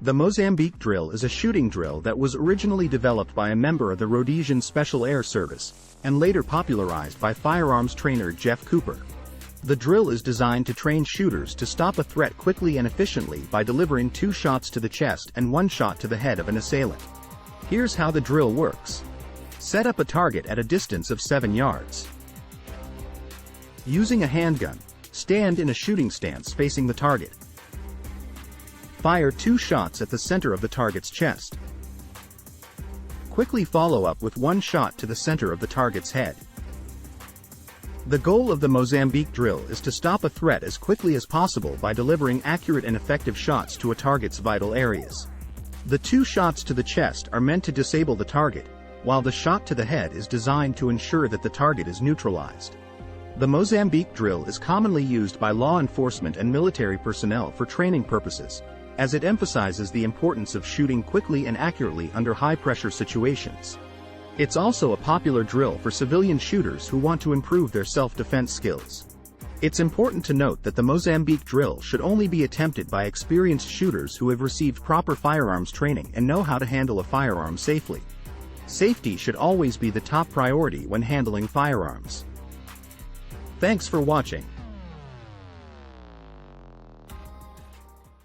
The Mozambique Drill is a shooting drill that was originally developed by a member of the Rhodesian Special Air Service, and later popularized by firearms trainer Jeff Cooper. The drill is designed to train shooters to stop a threat quickly and efficiently by delivering 2 shots to the chest and 1 shot to the head of an assailant. Here's how the drill works. Set up a target at a distance of 7 yards. Using a handgun, stand in a shooting stance facing the target. Fire 2 shots at the center of the target's chest. Quickly follow up with 1 shot to the center of the target's head. The goal of the Mozambique Drill is to stop a threat as quickly as possible by delivering accurate and effective shots to a target's vital areas. The 2 shots to the chest are meant to disable the target, while the shot to the head is designed to ensure that the target is neutralized. The Mozambique Drill is commonly used by law enforcement and military personnel for training purposes, as it emphasizes the importance of shooting quickly and accurately under high-pressure situations. It's also a popular drill for civilian shooters who want to improve their self-defense skills. It's important to note that the Mozambique Drill should only be attempted by experienced shooters who have received proper firearms training and know how to handle a firearm safely. Safety should always be the top priority when handling firearms. Thanks for watching.